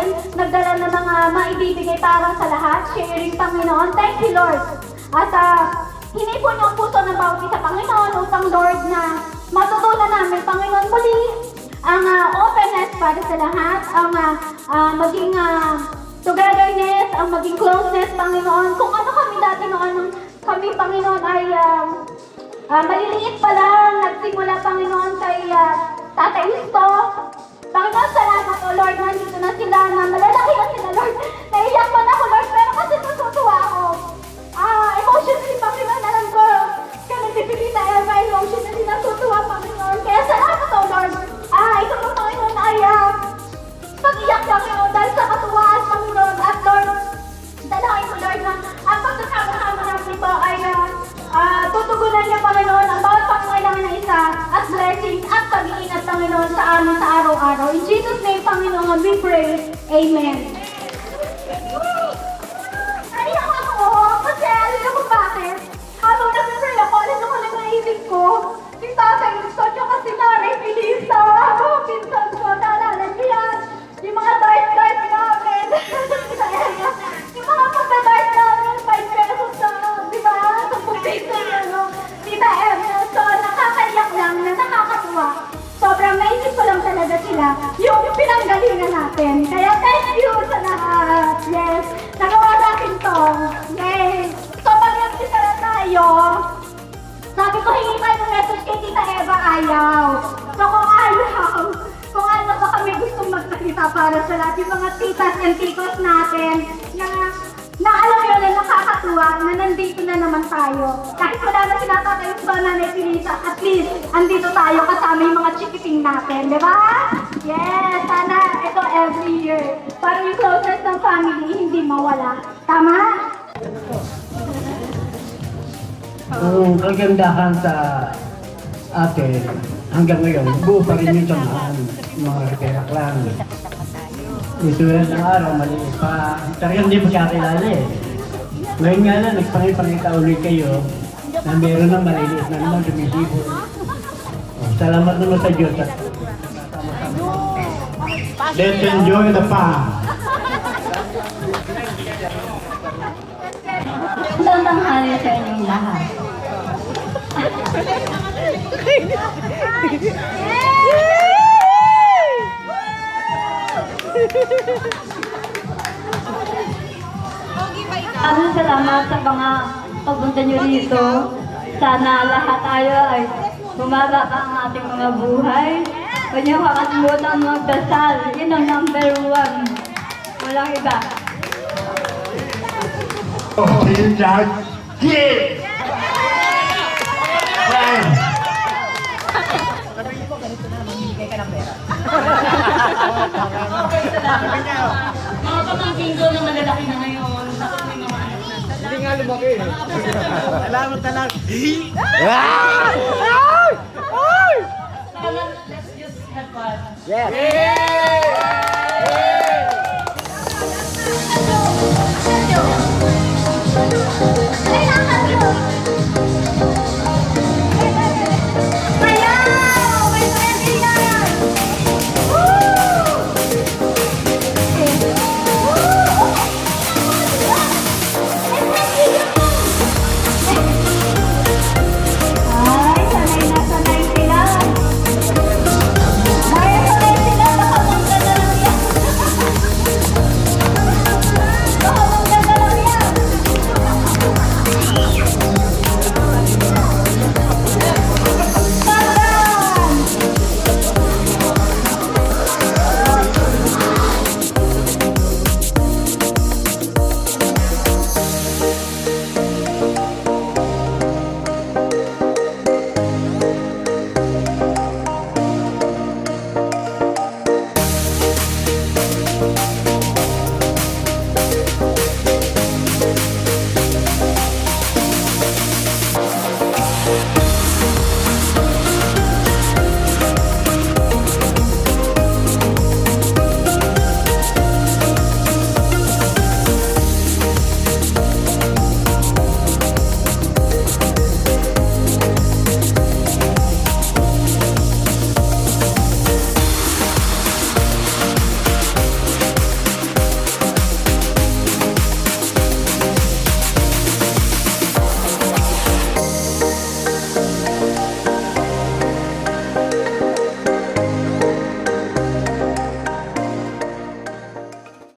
natin, nagdala ng mga maibibigay para sa lahat, sharing Panginoon. Thank you, Lord. At hinipon yung puso ng bawat isa, Panginoon, upang Lord na matutunan namin, Panginoon, muli ang openness para sa lahat, ang maging togetherness, ang maging closeness, Panginoon. Kung ano kami dati noon, kami, Panginoon, ay maliliit pa lang, nagsimula, Panginoon, kay Tatay Isto. Panginoon, salamat, O Lord, nandito na sila, na malalaki na sila, Lord. Naiyak man ako, Lord, pero kasi natutuwa ako. Emotionally, Panginoon, alam ko, kaya nagpipilita, emotionally natutuwa, Panginoon. Kaya salamat, O Lord. Ito po, Panginoon, ay pag-iyak kami, O, dahil sa katuwaan, Panginoon. At Lord, dalahin ko, Lord, na ang pagkakama namin po ay tutugunan niya, Panginoon, ang bawat pangangailangan ng isa at blessing at pag-iingat, Panginoon, sa amin sa araw-araw. In Jesus' name, Panginoon, we pray. Amen. Naiyak ako kasi alam niyo kung bakit? Habang nag-pray ako, alam niyo kung ano naisip ko? Si Tatay Gusto niyo kasi Nanay Pilisa. Mga pinsan ko, naalala niyo yan. Yung mga dart namin. Yung mga pagka-dart namin, 5 pesos sa, di ba? Sa pupito ano. Tita Emma, so nakakaiyak lang na nakakatuwa. Sobrang naisip ko lang talaga sila. Yung pinanggalingan natin. Kaya thank you sa lahat. Yes, nagawa natin to. Yay! So pag nagsisara tayo, sabi ko hingi tayo ng message kay Tita Eva, ayaw. So kung ayaw, kung ano ba kami gustong magsalita para sa lahat yung mga titas and titos natin na alam yun na nakakatuwa na nandito na naman tayo. Kahit wala na sinatatayo sa Nanay Pilisa, at least andito tayo kasama yung mga chikiting natin, di ba? Yes, sana ito every year. Para yung closeness ng family hindi mawala. Tama? Ang kagandahan sa atin hanggang ngayon, buo pa rin yung samahan, mga reperak lang. Isulat ng araw, maliit pa. Talagang hindi mo siya kilala eh. Ngayon nga lang, nagpangipangita ulit kayo na meron ng maliliit na naman dumisibo. Salamat naman sa Diyos at let's enjoy the fun. Magandang hari sa inyong lahat. Maraming salamat sa mga pagpunta nyo dito. Sana lahat tayo ay bumaba pa ang ating mga buhay. Huwag niyo kakalimutan magdasal. Yun ang number 1. Walang iba. Mga pamangkin ko na malalaki na ngayon. Hindi nga lumaki eh. Salamat na lang. Let's just have fun. Yes! Yay!